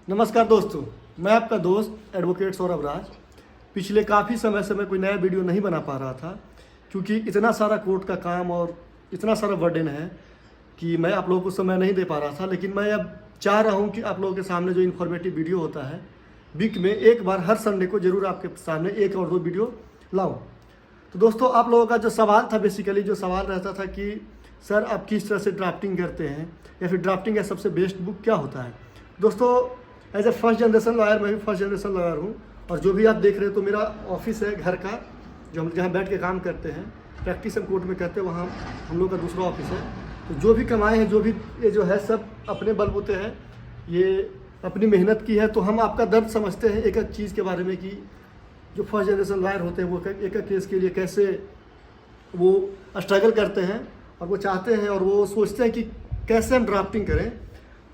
नमस्कार दोस्तों, मैं आपका दोस्त एडवोकेट सौरभ राज। पिछले काफ़ी समय से मैं कोई नया वीडियो नहीं बना पा रहा था क्योंकि इतना सारा कोर्ट का काम और इतना सारा बर्डन है कि मैं आप लोगों को समय नहीं दे पा रहा था। लेकिन मैं अब चाह रहा हूं कि आप लोगों के सामने जो इन्फॉर्मेटिव वीडियो होता है वीक में एक बार हर संडे को ज़रूर आपके सामने एक और दो वीडियो लाऊं। तो दोस्तों, आप लोगों का जो सवाल था, बेसिकली जो सवाल रहता था कि सर आप किस तरह से ड्राफ्टिंग करते हैं या फिर ड्राफ्टिंग का सबसे बेस्ट बुक क्या होता है। दोस्तों, as a first generation lawyer, मैं भी फर्स्ट जनरेशन लॉयर हूँ और जो भी आप देख रहे हैं तो मेरा ऑफिस है घर का, जो हम जहाँ बैठ के काम करते हैं, प्रैक्टिस हम कोर्ट में करते हैं, वहाँ हम लोग का दूसरा ऑफिस है। तो जो भी कमाए हैं, जो भी ये जो है सब अपने बलबूते हैं, ये अपनी मेहनत की है। तो हम आपका दर्द समझते हैं एक एक चीज़ के बारे में कि जो फर्स्ट जनरेशन लॉयर होते हैं वो एक एक केस के लिए कैसे वो स्ट्रगल करते हैं और वो चाहते हैं और वो सोचते हैं कि कैसे हम ड्राफ्टिंग करें।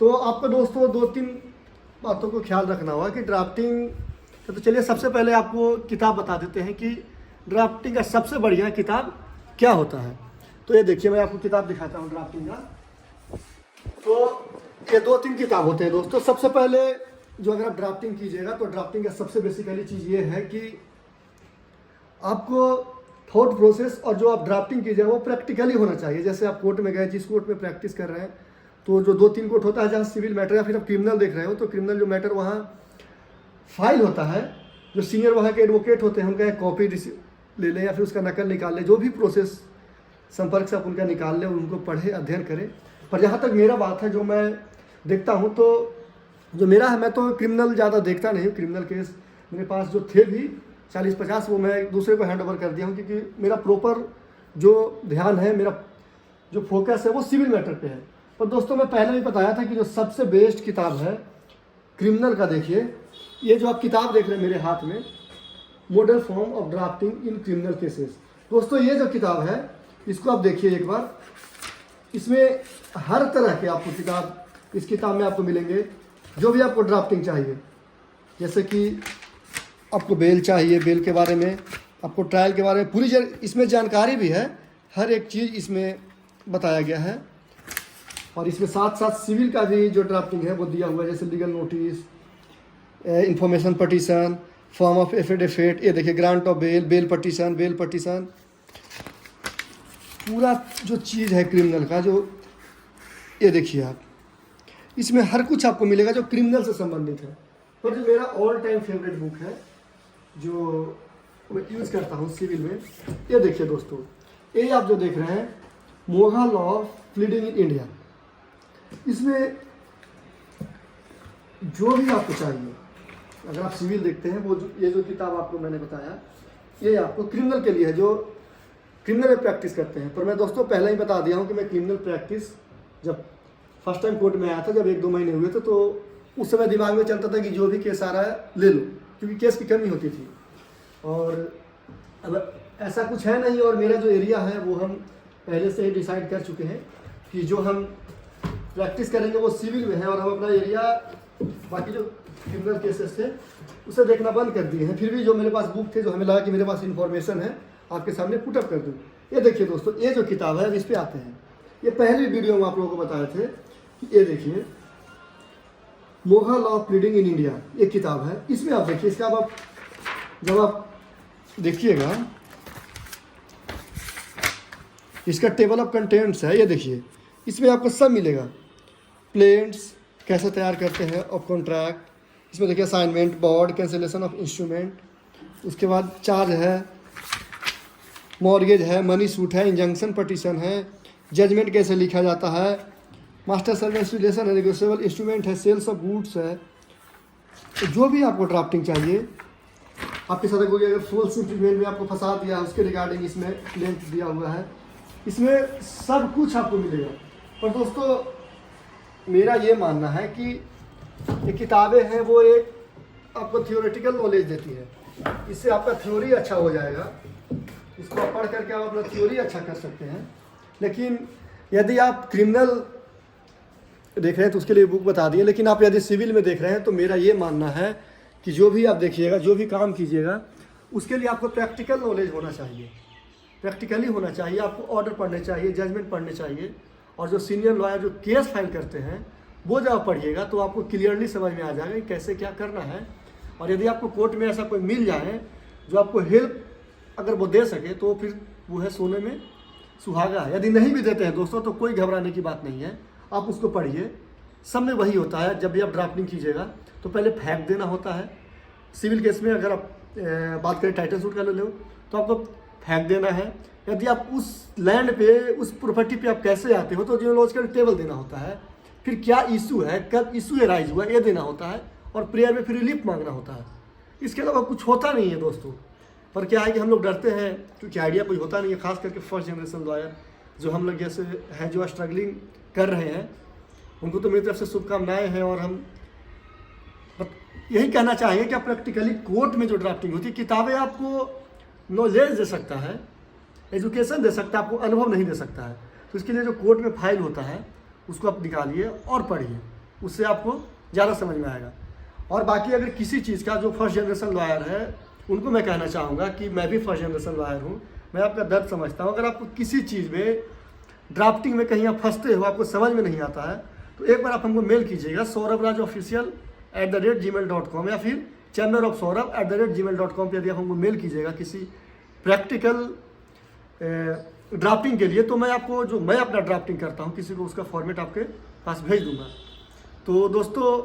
तो आपको दोस्तों दो तीन बातों को ख्याल रखना होगा कि ड्राफ्टिंग। तो चलिए सबसे पहले आपको किताब बता देते हैं कि ड्राफ्टिंग का सबसे बढ़िया किताब क्या होता है। तो ये देखिए, मैं आपको किताब दिखाता हूँ ड्राफ्टिंग का। तो ये दो तीन किताब होते हैं दोस्तों। सबसे पहले जो अगर आप ड्राफ्टिंग कीजिएगा तो ड्राफ्टिंग का सबसे बेसिकली चीज़ ये है कि आपको थॉट प्रोसेस और जो आप ड्राफ्टिंग कीजिएगा वो प्रैक्टिकली होना चाहिए। जैसे आप कोर्ट में गए, जिस कोर्ट में प्रैक्टिस कर रहे हैं, तो जो दो तीन कोर्ट होता है जहाँ सिविल मैटर या फिर आप क्रिमिनल देख रहे हो, तो क्रिमिनल जो मैटर वहाँ फाइल होता है, जो सीनियर वहाँ के एडवोकेट होते हैं उनका एक कॉपी ले लें या फिर उसका नकल निकाल लें, जो भी प्रोसेस संपर्क से आप उनका निकाल लें, उनको पढ़े, अध्ययन करें। पर जहाँ तक मेरा बात है, जो मैं देखता हूँ, तो जो मेरा है, मैं तो क्रिमिनल ज़्यादा देखता नहीं हूँ। क्रिमिनल केस मेरे पास जो थे भी 40-50, वो मैं एक दूसरे को हैंड ओवर कर दिया हूँ क्योंकि मेरा प्रॉपर जो ध्यान है, मेरा जो फोकस है वो सिविल मैटर पे है। पर दोस्तों, मैं पहले भी बताया था कि जो सबसे बेस्ट किताब है क्रिमिनल का, देखिए ये जो आप किताब देख रहे हैं मेरे हाथ में, model form of drafting in criminal cases. दोस्तों, ये जो किताब है इसको आप देखिए एक बार। इसमें हर तरह के आपको किताब इस किताब में आपको मिलेंगे, जो भी आपको ड्राफ्टिंग चाहिए। जैसे कि आपको बेल चाहिए, बेल के बारे में, आपको ट्रायल के बारे में पूरी इसमें जानकारी भी है, हर एक चीज़ इसमें बताया गया है। और इसमें साथ साथ सिविल का भी जो ड्राफ्टिंग है वो दिया हुआ है, जैसे legal notice, information petition, form of affidavit, ये देखिए grant of bail, bail petition, पूरा जो चीज़ है क्रिमिनल का, जो ये देखिए आप, इसमें हर कुछ आपको मिलेगा जो क्रिमिनल से संबंधित है। पर जो मेरा ऑल टाइम फेवरेट बुक है, जो मैं यूज़ करता हूँ सिविल में, ये देखिए दोस्तों, ये आप जो देख रहे हैं, Moga law of pleading in India. इसमें जो भी आपको चाहिए, अगर आप सिविल देखते हैं, वो ये जो किताब आपको मैंने बताया, ये आपको क्रिमिनल के लिए है, जो क्रिमिनल में प्रैक्टिस करते हैं। पर मैं दोस्तों पहले ही बता दिया हूँ कि मैं क्रिमिनल प्रैक्टिस जब फर्स्ट टाइम कोर्ट में आया था, जब 1-2 महीने हुए थे, तो उस समय दिमाग में चलता था कि जो भी केस आ रहा है ले लो, क्योंकि केस की कमी होती थी। और अब ऐसा कुछ है नहीं, और मेरा जो एरिया है वो हम पहले से ही डिसाइड कर चुके हैं कि जो हम प्रैक्टिस करेंगे वो सिविल में है, और हम अपना एरिया बाकी जो क्रिमिनल केसेस थे उसे देखना बंद कर दिए हैं। फिर भी जो मेरे पास बुक थे, जो हमें लगा कि मेरे पास इन्फॉर्मेशन है, आपके सामने पुटअप कर दूँ। ये देखिए दोस्तों, ये जो किताब है, इस पर आते हैं। ये पहली वीडियो में आप लोगों को बताए थे कि ये देखिए Moga law of pleading in India, ये किताब है। इसमें आप देखिए, इसका आप जब आप देखिएगा, इसका टेबल ऑफ कंटेंट्स है, ये देखिए, इसमें आपको सब मिलेगा। प्लेन्स कैसे तैयार करते हैं ऑफ कॉन्ट्रैक्ट, इसमें देखिए assignment, board, cancellation of instrument, उसके बाद चार्ज है, मॉर्गेज है, मनी सूट है, इंजंक्शन पटिशन है, जजमेंट कैसे लिखा जाता है, मास्टर सर्वेंट रिलेशन है, नेगोशिएबल इंस्ट्रूमेंट है, सेल्स ऑफ गुड्स है। तो जो भी आपको ड्राफ्टिंग चाहिए, आपके साथ कोई अगर फॉल्स इंप्लीमेंट में आपको फंसा दिया है, उसके रिगार्डिंग इसमें लिंक दिया हुआ है। इसमें सब कुछ आपको मिलेगा। पर दोस्तों, मेरा ये मानना है कि ये किताबें हैं वो एक आपको थियोरेटिकल नॉलेज देती है, इससे आपका थ्योरी अच्छा हो जाएगा, इसको आप पढ़ करके आप अपना थ्योरी अच्छा कर सकते हैं। लेकिन यदि आप क्रिमिनल देख रहे हैं तो उसके लिए बुक बता दिए, लेकिन आप यदि सिविल में देख रहे हैं तो मेरा ये मानना है कि जो भी आप देखिएगा, जो भी काम कीजिएगा, उसके लिए आपको प्रैक्टिकल नॉलेज होना चाहिए, प्रैक्टिकली होना चाहिए। आपको ऑर्डर पढ़ने चाहिए, जजमेंट पढ़ने चाहिए, और जो सीनियर लॉयर जो केस फाइल करते हैं वो जब आप पढ़िएगा तो आपको क्लियरली समझ में आ जाएगा कि कैसे क्या करना है। और यदि आपको कोर्ट में ऐसा कोई मिल जाए जो आपको हेल्प अगर वो दे सके तो फिर वो है सोने में सुहागा है। यदि नहीं भी देते हैं दोस्तों तो कोई घबराने की बात नहीं है, आप उसको पढ़िए। सब में वही होता है, जब भी आप ड्राफ्टिंग कीजिएगा तो पहले फेंक देना होता है। सिविल केस में अगर आप बात करें टाइटल सूट का ले लो तो आपको फेंक देना है। यदि आप उस लैंड पे उस प्रॉपर्टी पे आप कैसे आते हो तो जियोलॉजिकल टेबल देना होता है। फिर क्या इशू है, कब इशू एराइज हुआ, ये देना होता है। और प्रेयर में फिर रिलीफ मांगना होता है। इसके अलावा कुछ होता नहीं है दोस्तों। पर क्या है कि हम लोग डरते हैं क्योंकि आइडिया कोई होता नहीं है, खास करके फर्स्ट जनरेशन लॉयर जो हम लोग जैसे हैं जो स्ट्रगलिंग कर रहे हैं, उनको तो मेरी तरफ से शुभकामनाएं हैं। और हम यही कहना चाहेंगे कि प्रैक्टिकली कोर्ट में जो ड्राफ्टिंग होती है, किताबें आपको नॉलेज दे सकता है, एजुकेशन दे सकता है, आपको अनुभव नहीं दे सकता है। तो इसके लिए जो कोर्ट में फाइल होता है उसको आप निकालिए और पढ़िए, उससे आपको ज़्यादा समझ में आएगा। और बाकी अगर किसी चीज़ का जो फर्स्ट जनरेशन लॉयर है उनको मैं कहना चाहूँगा कि मैं भी फर्स्ट जनरेशन लॉयर हूँ, मैं आपका दर्द समझता हूँ। अगर आपको किसी चीज़ में ड्राफ्टिंग में कहीं आप फंसते हो, आपको समझ में नहीं आता है, तो एक बार आप हमको मेल कीजिएगा sauravrajofficial@gmail.com या फिर chamberofsaurabh@gmail.com पर। यदि आप हमको मेल कीजिएगा किसी प्रैक्टिकल ड्राफ्टिंग के लिए तो मैं आपको जो मैं अपना ड्राफ्टिंग करता हूँ किसी को उसका फॉर्मेट आपके पास भेज दूँगा। तो दोस्तों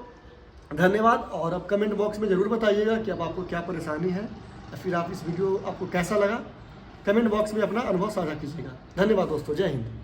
धन्यवाद। और अब कमेंट बॉक्स में ज़रूर बताइएगा कि अब आपको क्या परेशानी है या फिर आप इस वीडियो आपको कैसा लगा। कमेंट बॉक्स में अपना अनुभव साझा कीजिएगा। धन्यवाद दोस्तों, जय हिंद।